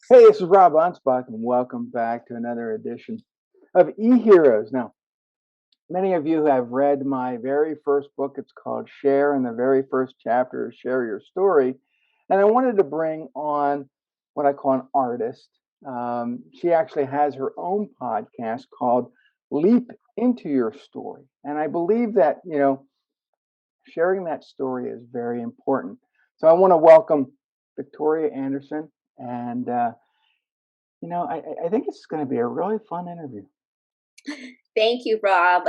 Hey, this is Rob Anspach, and welcome back to another edition of eHeroes. Now, many of you have read my very first book. It's called Share, and the very first chapter is Share Your Story. And I wanted to bring on what I call an artist. She actually has her own podcast called Leap Into Your Story. And I believe that, sharing that story is very important. So I want to welcome Vyktorya Andersen. And I think it's going to be a really fun interview. Thank you, Rob.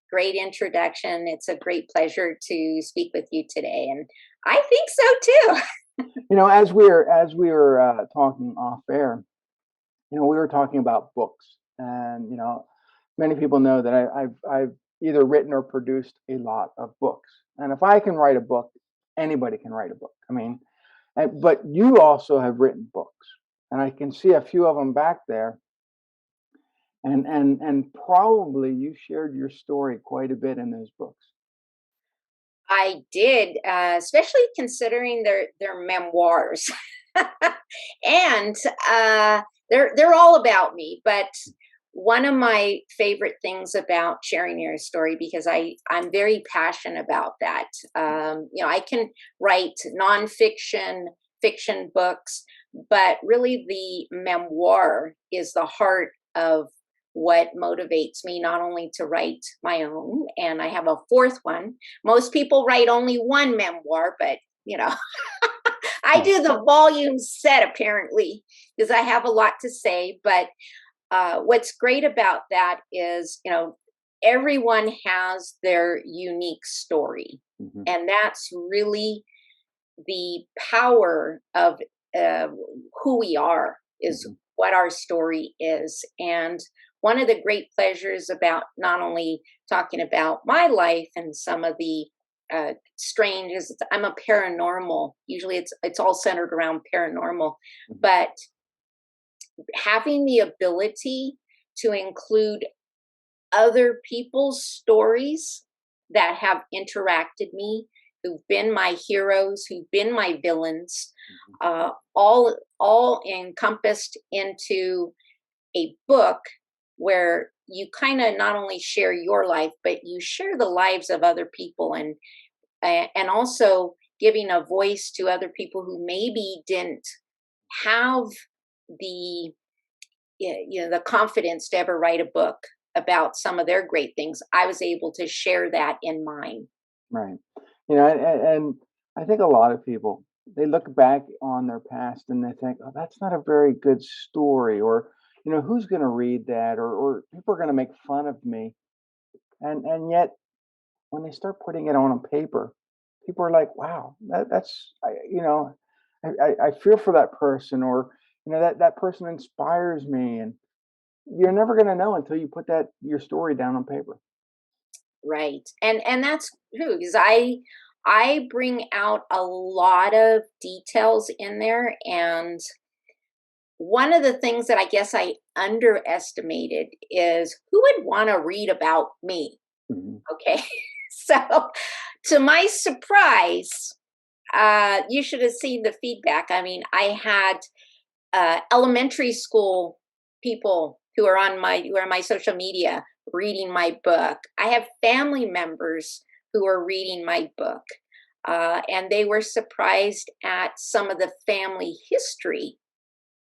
Great introduction. It's a great pleasure to speak with you today, and I think so too. As we were talking off air, we were talking about books, and many people know that I've either written or produced a lot of books, and if I can write a book, anybody can write a book. I mean, but you also have written books, and I can see a few of them back there. And probably you shared your story quite a bit in those books. I did, especially considering their memoirs, and they're all about me. But one of my favorite things about sharing your story, because I'm very passionate about that. I can write nonfiction, fiction books, but really the memoir is the heart of what motivates me not only to write my own, and I have a fourth one. Most people write only one memoir, but you know, I Yeah. do the volume set apparently because I have a lot to say. But what's great about that is, everyone has their unique story. Hmm. And that's really the power of uh, who we are, is Hmm. what our story is. And one of the great pleasures about not only talking about my life and some of the strange is I'm a paranormal. Usually, it's all centered around paranormal, Hmm. but having the ability to include other people's stories that have interacted me, who've been my heroes, who've been my villains, Hmm. all encompassed into a book where you kind of not only share your life, but you share the lives of other people, and also giving a voice to other people who maybe didn't have the the confidence to ever write a book about some of their great things. I was able to share that in mine. Right. And I think a lot of people, they look back on their past and they think, oh, that's not a very good story, or who's going to read that, or people are going to make fun of me. And yet when they start putting it on paper, people are like, wow, that's I feel for that person, or that person inspires me. And you're never going to know until you put that your story down on paper. Right. And that's true because I bring out a lot of details in there, and one of the things that I guess I underestimated is who would want to read about me. Hmm. Okay. So to my surprise, you should have seen the feedback. I mean, I had elementary school people who are on my social media reading my book. I have family members who are reading my book, and they were surprised at some of the family history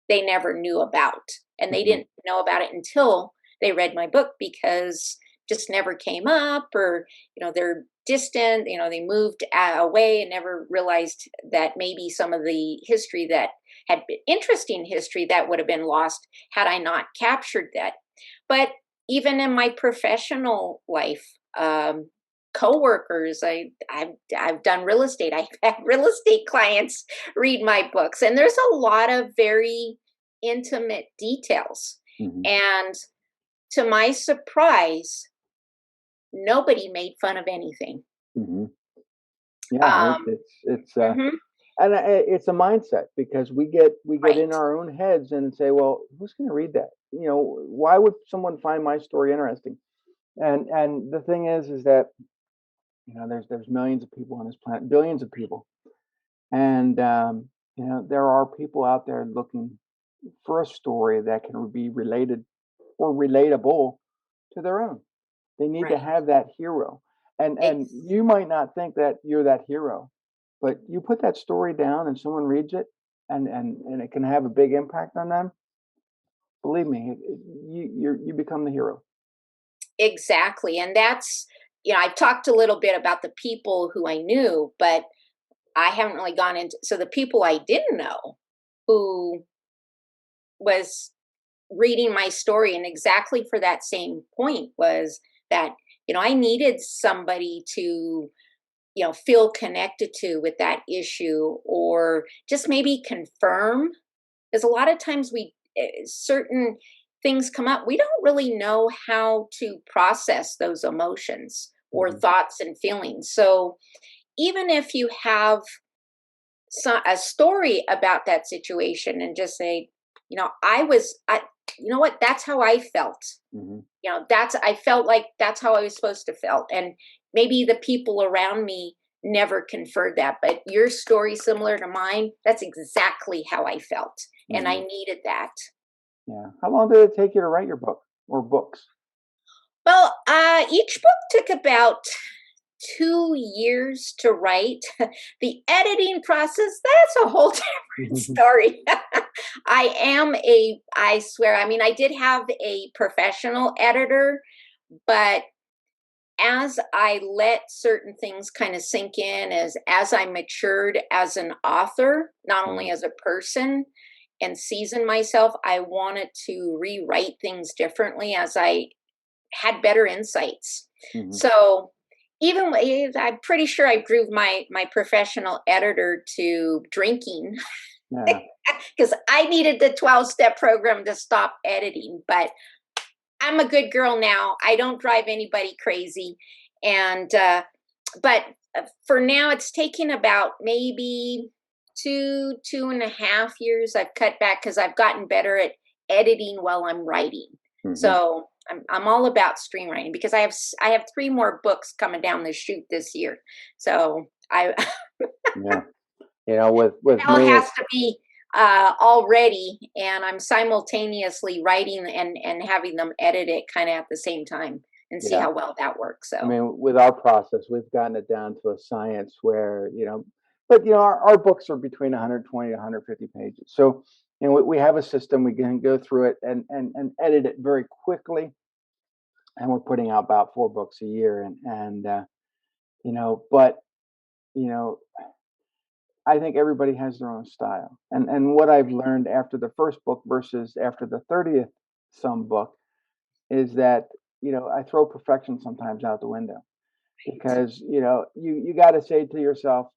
they never knew about, and they Hmm. didn't know about it until they read my book because just never came up, or they're distant, they moved away and never realized that maybe some of the history that had been interesting history that would have been lost had I not captured that. But even in my professional life, coworkers, I've done real estate. I've had real estate clients read my books, and there's a lot of very intimate details. Hmm. And to my surprise, nobody made fun of anything. Hmm. Yeah, Um, it's mhm, and it's a mindset, because we get in right. our own heads and say, well, who's going to read that? Why would someone find my story interesting? And the thing is that there's millions of people on this planet, billions of people, and there are people out there looking for a story that can be related or relatable to their own. They need to Right. have that hero. And Ex- you might not think that you're that hero, but you put that story down and someone reads it and it can have a big impact on them. Believe me, you become the hero. exactly. And that's, I've talked a little bit about the people who I knew, but I haven't really gone into, so the people I didn't know who was reading my story, and exactly for that same point, was that, I needed somebody to, feel connected to with that issue, or just maybe confirm, because a lot of times certain things come up, we don't really know how to process those emotions or Mhm. thoughts and feelings. So even if you have a story about that situation, and just say, I you know what, that's how I felt. Mhm. That's, I felt like that's how I was supposed to felt. And maybe the people around me never conferred that, but your story similar to mine, that's exactly how I felt. And I Mhm. needed that. Yeah. How long did it take you to write your book or books? Well, each book took about 2 years to write. The editing process, that's a whole different Mhm. story. I swear, I mean, I did have a professional editor, but as I let certain things kind of sink in, as I matured as an author, not only Mhm. as a person, and season myself, I wanted to rewrite things differently as I had better insights. Mhm. So I'm pretty sure I drove my professional editor to drinking Yeah. because I needed the 12-step program to stop editing. But I'm a good girl now. I don't drive anybody crazy, and but for now, it's taken about maybe 2.5 years. I've cut back because I've gotten better at editing while I'm writing. Mhm. So I'm all about streamlining, because I have 3 more books coming down the chute this year. So I Yeah. With all me, has to be all ready, and I'm simultaneously writing and having them edit it kind of at the same time, and see yeah. how well that works. I So mean, with our process, we've gotten it down to a science where, but our books are between 120 to 150 pages. So, we have a system, we can go through it and edit it very quickly. And we're putting out about 4 books a year. But, you know, I think everybody has their own style. And what I've learned after the first book versus after the 30th some book is that, I throw perfection sometimes out the window because you got to say to yourself,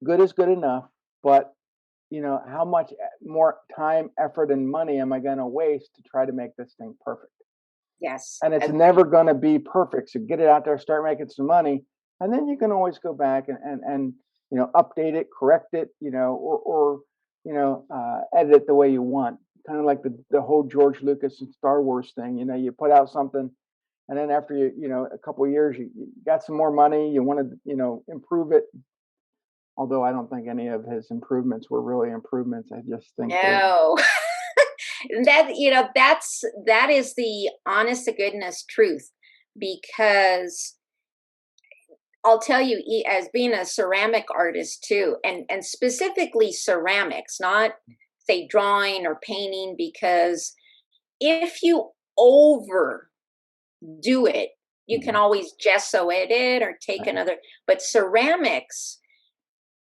good is good enough, but how much more time, effort, and money am I going to waste to try to make this thing perfect? yes, And it's never agreed. going to be perfect. So get it out there, start making some money, and then you can always go back and update it, correct it, or edit it the way you want. Kind of like the whole George Lucas and Star Wars thing. You put out something, and then after a couple of years, you got some more money, you want to improve it. Although I don't think any of his improvements were really improvements. I just think they were. No. That is the honest to goodness truth, because I'll tell you, as being a ceramic artist too, and specifically ceramics, not say drawing or painting, because if you overdo it, you can Mhm. always gesso it or take Right. another. But ceramics,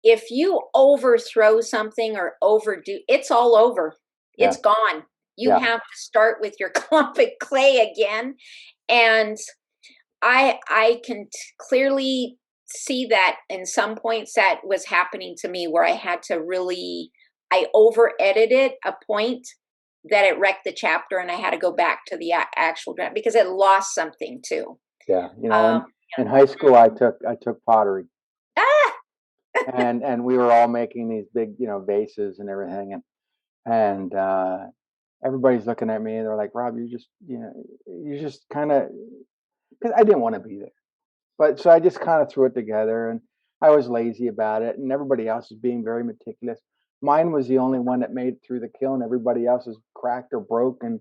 if you overthrow something or overdo, it's all over. Yeah. It's gone. You Yeah. have to start with your clump of clay again. And I can clearly see that in some points that was happening to me, where I had to really, I over edited a point that it wrecked the chapter, and I had to go back to the actual draft because it lost something too. Yeah. Um, In high school, I took pottery, ah, and we were all making these big vases and everything, and everybody's looking at me and they're like, Rob, you just kind of, because I didn't want to be there, but so I just kind of threw it together, and I was lazy about it, and everybody else was being very meticulous. Mine was the only one that made it through the kiln. Everybody else is cracked or broke and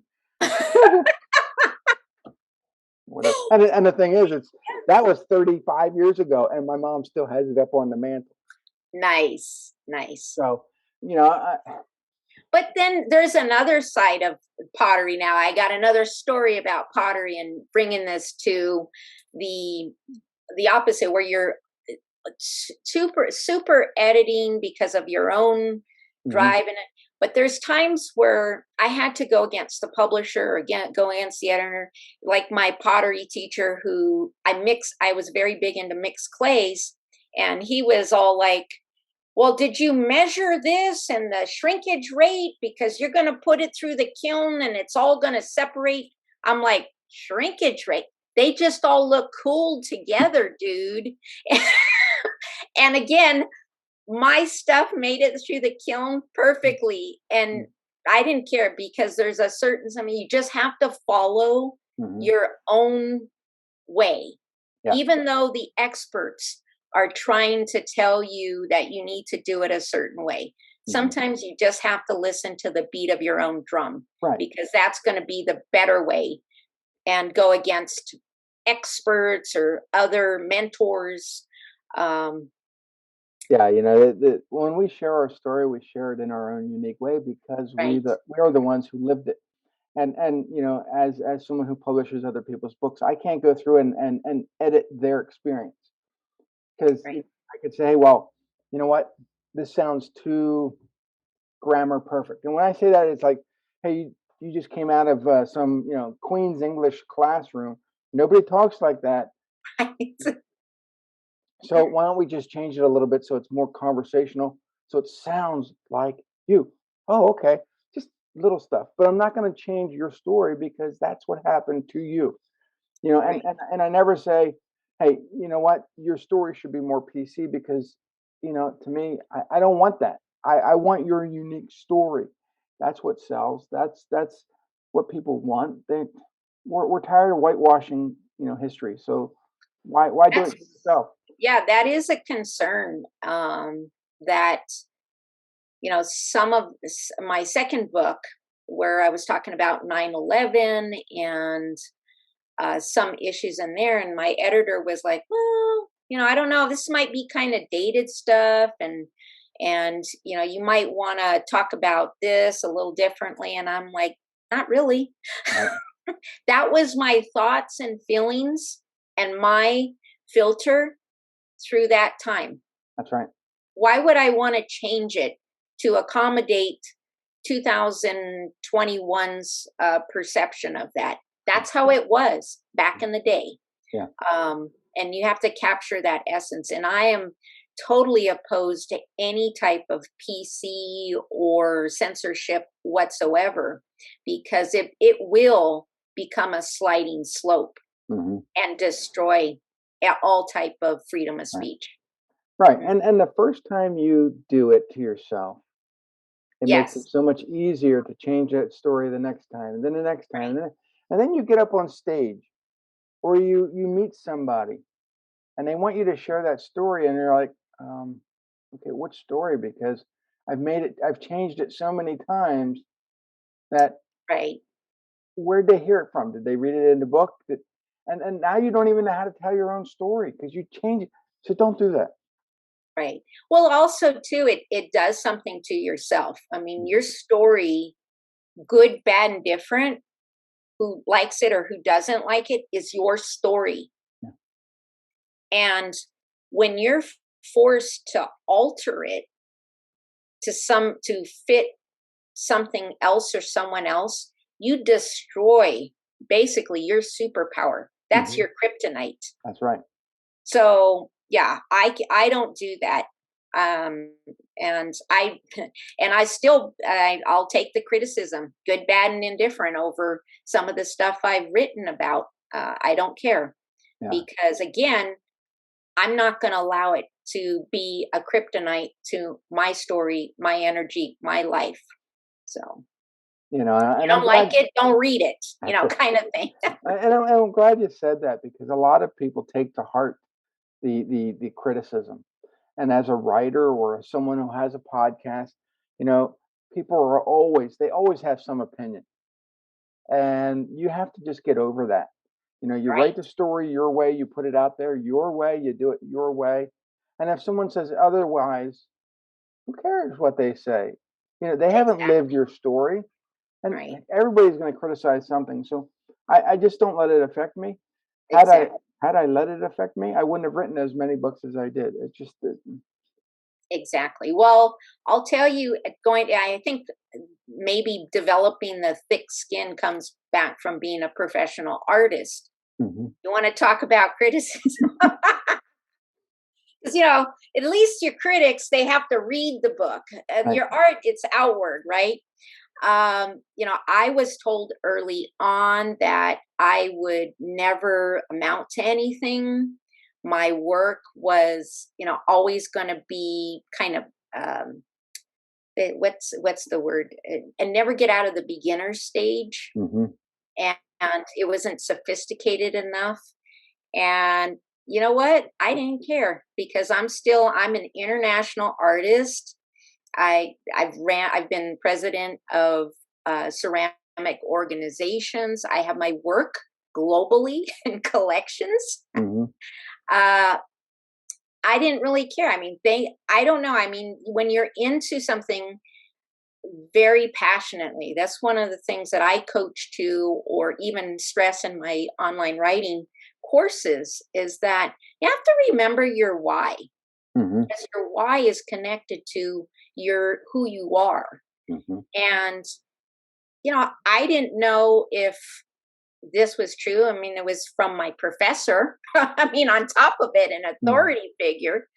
whatever. And the thing is, that was 35 years ago, and my mom still has it up on the mantle. Nice, nice. So, you know, But then there's another side of pottery now. I got another story about pottery and bringing this to the the opposite, where you're super editing because of your own mhm, drive in it. But there's times where I had to go against the publisher or go against the editor, like my pottery teacher, who I was very big into mixed clays, and he was all like, well, did you measure this and the shrinkage rate? Because you're going to put it through the kiln and it's all going to separate. I'm like, shrinkage rate? They just all look cool together, dude. And again, my stuff made it through the kiln perfectly. And I didn't care because there's a certain something you just have to follow mhm, your own way, yeah, even though the experts are trying to tell you that you need to do it a certain way. mhm, Sometimes you just have to listen to the beat of your own drum, right. because that's going to be the better way, and go against experts or other mentors. Um, Yeah, when we share our story, we share it in our own unique way because right, we are the ones who lived it. And as someone who publishes other people's books, I can't go through and edit their experience because right. I could say, hey, well, you know what, this sounds too grammar perfect. And when I say that, it's like, hey, you just came out of some Queen's English classroom. Nobody talks like that. So why don't we just change it a little bit so it's more conversational, so it sounds like you? Oh, okay. Just little stuff. But I'm not going to change your story because that's what happened to you. And Right. and I never say, "Hey, you know what? Your story should be more PC," because, to me, I don't want that. I want your unique story. That's what sells. That's what people want. We're tired of whitewashing, history. So why do That's it to yourself? yeah, that is a concern. That some of my second book, where I was talking about 9/11 and some issues in there, and my editor was like, well, I don't know, this might be kind of dated stuff, and you might want to talk about this a little differently. And I'm like, not really. Right. That was my thoughts and feelings and my filter through that time. That's right. Why would I want to change it to accommodate 2021's perception of that? That's how it was back in the day. Yeah. And you have to capture that essence. And I am totally opposed to any type of PC or censorship whatsoever, because it will become a sliding slope Hmm. and destroy all type of freedom of Right. speech. Right. Mhm. And the first time you do it to yourself, it makes it Yes, so much easier to change that story the next time, and then the next time, right. and then you get up on stage, or you meet somebody, and they want you to share that story, and you're like, okay, which story? Because I've changed it so many times that Right, where'd they hear it from? Did they read it in the book? And now you don't even know how to tell your own story because you change it. So don't do that. right. Well, also too, it does something to yourself. I mean, Mhm. your story, good, bad, and different, who likes it or who doesn't like it, is your story. Yeah. And when you're forced to alter it to fit something else or someone else, you destroy basically your superpower. That's Mhm. your kryptonite. That's right. So yeah, I don't do that. Um, and I and I still I'll take the criticism, good, bad, and indifferent, over some of the stuff I've written about. I don't care, Yeah. because again, I'm not going to allow it to be a kryptonite to my story, my energy, my life. So you And I'm don't like glad. it, don't read it, That's it. kind of thing. And I'm glad you said that because a lot of people take to heart the criticism. And as a writer or as someone who has a podcast, You know, they always have some opinion, and you have to just get over that. You know, you write Right. the story your way, you put it out there your way, you do it your way. And if someone says otherwise, who cares what they say? You know, they haven't lived Exactly. your story, and Right. everybody's going to criticize something. So I just don't let it affect me. Had I Exactly. had I let it affect me, I wouldn't have written as many books as I did. It just Exactly. Well, I'll tell you, I think maybe developing the thick skin comes back from being a professional artist. Mhm. You want to talk about criticism? Because, at least your critics, they have to read the book. And Right. your art, it's outward, right? I was told early on that I would never amount to anything. My work was, always going to be kind of um, what's the word? And never get out of the beginner stage, Mhm. and it wasn't sophisticated enough. And you know what? I didn't care because I'm an international artist. I've been president of ceramic organizations. I have my work globally in collections. Mhm. Uh, I didn't really care. I mean, I don't know. I mean, when you're into something very passionately, that's one of the things that I coach to or even stress in my online writing courses is that you have to remember your why. Mhm. Because your why is connected to your who you are. Mhm. And I didn't know if this was true. I mean, it was from my professor. I mean, on top of it, an Mhm. authority figure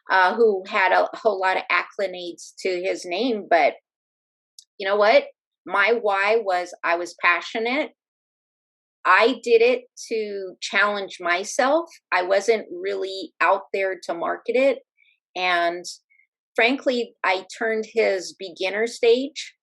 who had a whole lot of accolades to his name. But you know what? My why was I was passionate. I did it to challenge myself. I wasn't really out there to market it. And frankly, I turned his beginner stage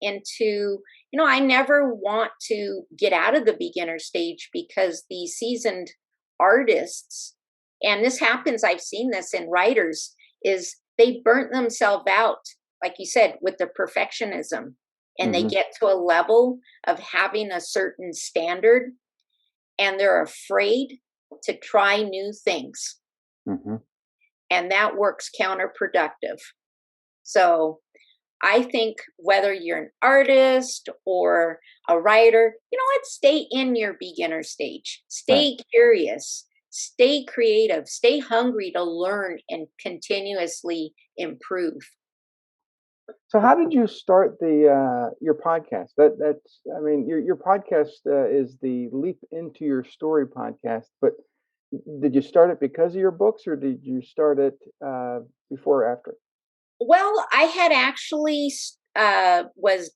into, I never want to get out of the beginner stage because the seasoned artists, and this happens, I've seen this in writers, is they burnt themselves out, like you said, with the perfectionism. And they Mhm. get to a level of having a certain standard and they're afraid to try new things. Mhm. And that works counterproductive. So I think whether you're an artist or a writer, you know what? Stay in your beginner stage. Right. Stay curious. Stay creative. Stay hungry to learn and continuously improve. So how did you start the your podcast? That's I mean your podcast is the Leap into Your Story podcast, but did you start it because of your books or did you start it before or after? Well, I had actually was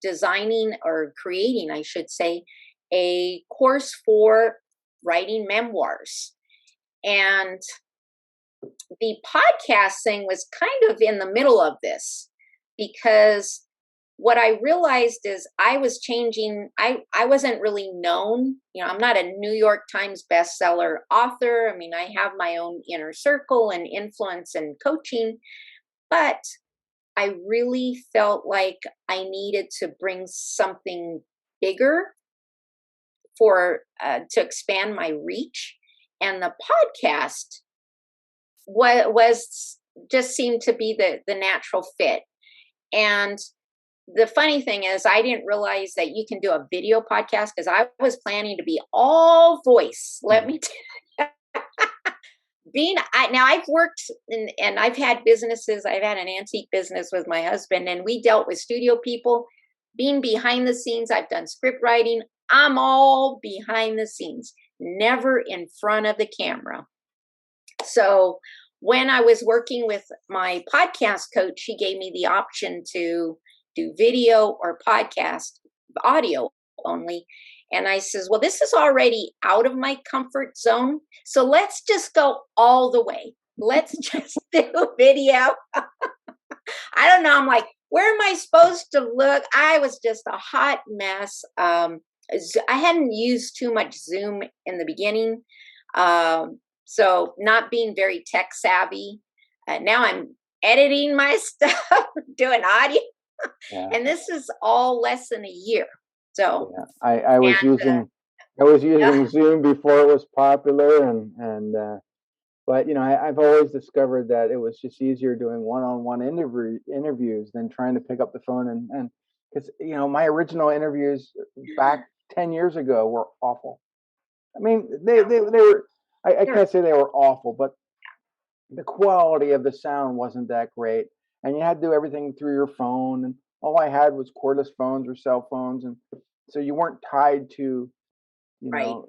designing or creating, I should say, a course for writing memoirs. And the podcast thing was kind of in the middle of this because what I realized is I was changing. I wasn't really known. I'm not a New York Times bestseller author. I mean, I have my own inner circle and influence and coaching, but I really felt like I needed to bring something bigger for to expand my reach, and the podcast was just seemed to be the natural fit. And the funny thing is, I didn't realize that you can do a video podcast because I was planning to be all voice. Let Mhm. me now I've worked and I've had businesses. I've had an antique business with my husband, and we dealt with studio people. Being behind the scenes, I've done script writing. I'm all behind the scenes, never in front of the camera. So when I was working with my podcast coach, she gave me the option to do video or podcast, audio only. And I says, well, this is already out of my comfort zone. So let's just go all the way. Let's just do video. I don't know. I'm like, where am I supposed to look? I was just a hot mess. I hadn't used too much Zoom in the beginning. So not being very tech savvy. Now I'm editing my stuff, doing audio. Yeah. And this is all less than a year. So, Yeah. I was and using I was yeah, using Zoom before it was popular, and but I've always discovered that it was just easier doing one-on-one interviews than trying to pick up the phone and because my original interviews back 10 years ago were awful. I mean, they were. I they're can't say they were awful, but the quality of the sound wasn't that great, and you had to do everything through your phone. And all I had was cordless phones or cell phones, and so you weren't tied to you right. know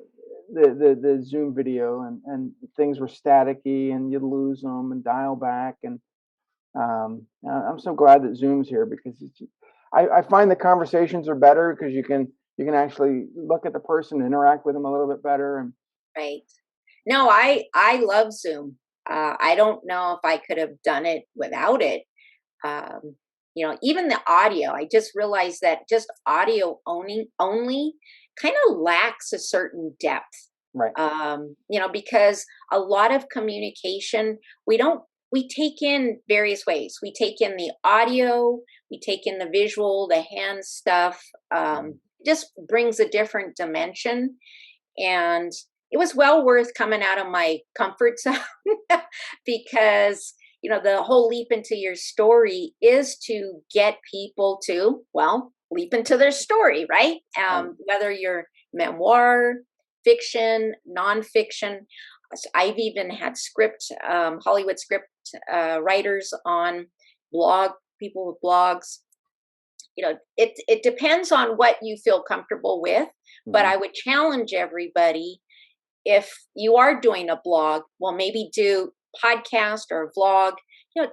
the Zoom video, and things were staticky, and you'd lose them and dial back. And I'm so glad that Zoom's here because I find the conversations are better because you can actually look at the person, interact with them a little bit better, and Right. No, I love Zoom. I don't know if I could have done it without it. Even the audio. I just realized that just audio only kind of lacks a certain depth. right, Because a lot of communication we take in various ways. We take in the audio, we take in the visual, the hand stuff. mm, Just brings a different dimension, and it was well worth coming out of my comfort zone because the whole leap into your story is to get people to, well, leap into their story, right? right, Whether you're memoir, fiction, nonfiction. I've even had Hollywood script writers on blog, people with blogs. It depends on what you feel comfortable with, but mhm, I would challenge everybody, if you are doing a blog, well, maybe do podcast or vlog.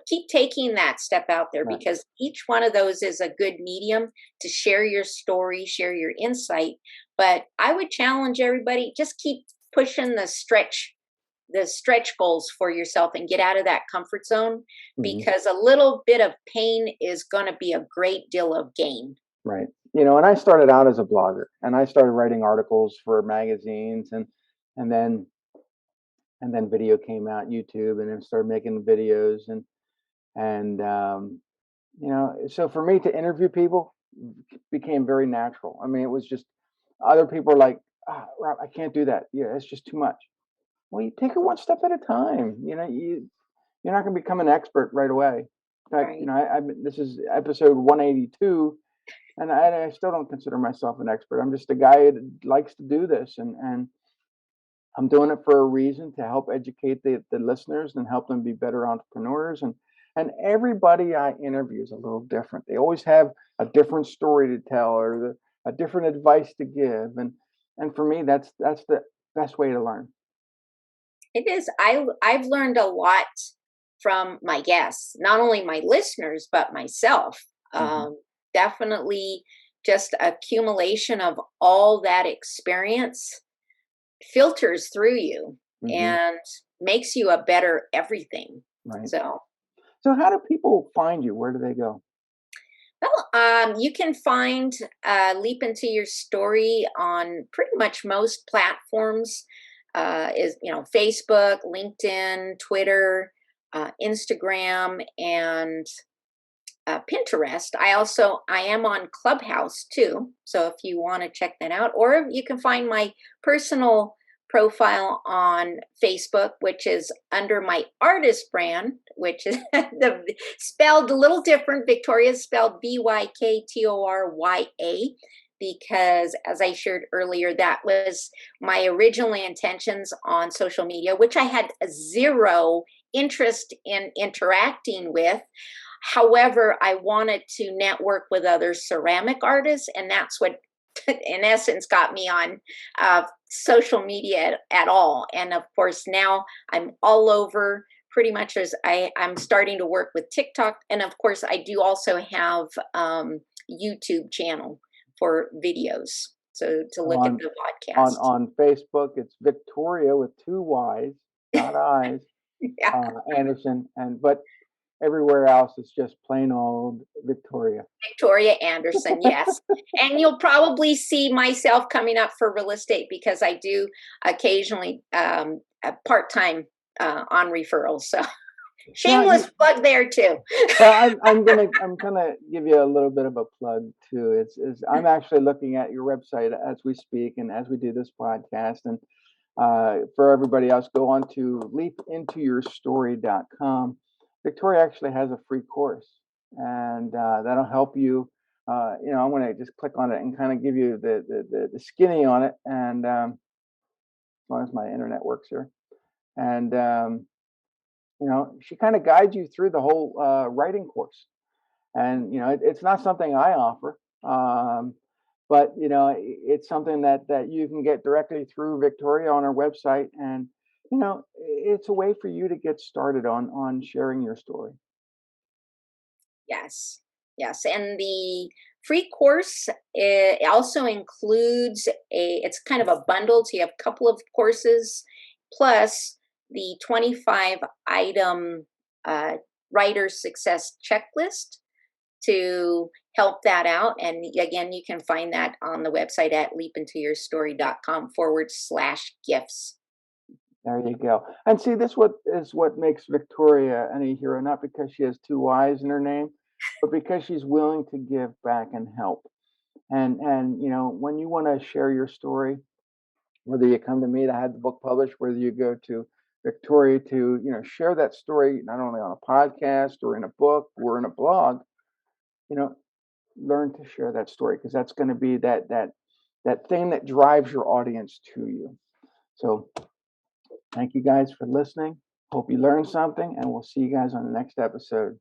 Keep taking that step out there, right. because each one of those is a good medium to share your story, share your insight. But I would challenge everybody, just keep pushing the stretch goals for yourself and get out of that comfort zone, Mhm. because a little bit of pain is going to be a great deal of gain. Right. And I started out as a blogger, and I started writing articles for magazines, and then video came out, YouTube, and then started making videos, and so for me to interview people became very natural. I mean, it was just other people are like, Rob, I can't do that. Yeah, it's just too much. Well, you take it one step at a time. You're not going to become an expert right away. In fact, Right. this is episode 182. And I still don't consider myself an expert. I'm just a guy that likes to do this, and I'm doing it for a reason to help educate the listeners and help them be better entrepreneurs. And everybody I interview is a little different. They always have a different story to tell or a different advice to give. And for me, that's the best way to learn. It is. I've learned a lot from my guests, not only my listeners but myself. Hmm. Definitely, just accumulation of all that experience filters through you Hmm. and makes you a better everything. Right. So, So how do people find you? Where do they go? well, you can find Leap Into Your Story on pretty much most platforms. Is Facebook, LinkedIn, Twitter, Instagram, and Pinterest. I am on Clubhouse too, so if you want to check that out, or you can find my personal profile on Facebook, which is under my artist brand, which is spelled a little different. Vyktorya is spelled Vyktorya, because as I shared earlier, that was my original intentions on social media, which I had zero interest in interacting with. However, I wanted to network with other ceramic artists, and that's what, in essence, got me on social media at all. And of course, now I'm all over. Pretty much as I'm starting to work with TikTok, and of course, I do also have YouTube channel for videos. So to So look at on the on podcast. on Facebook, it's Victoria with two Y's, not I's, Yeah. Anderson, but everywhere else it's just plain old Victoria. Vyktorya Andersen, yes. And you'll probably see myself coming up for real estate, because I do occasionally part time on referrals. So Yeah, Shameless plug there too. well, I'm gonna give you a little bit of a plug too. It's I'm actually looking at your website as we speak and as we do this podcast. And for everybody else, go on to leapintoyourstory.com. Vyktorya actually has a free course, and that'll help you. I'm going to just click on it and kind of give you the skinny on it, and as long as my internet works here. And she kind of guides you through the whole writing course. And it's not something I offer, but it's something that you can get directly through Vyktorya on our website, and it's a way for you to get started on sharing your story. Yes, yes, and the free course also includes it's kind of a bundle, so you have a couple of courses plus the 25 item writer success checklist to help that out. And again, you can find that on the website at leapintoyourstory.com/gifts. There you go. And see, this what makes Vyktorya an e-hero, not because she has two Y's in her name, but because she's willing to give back and help. And when you want to share your story, whether you come to me to have the book published, whether you go to Vyktorya to share that story not only on a podcast or in a book or in a blog, you know, learn to share that story, because that's going to be that thing that drives your audience to you. So thank you guys for listening. Hope you learned something, and we'll see you guys on the next episode.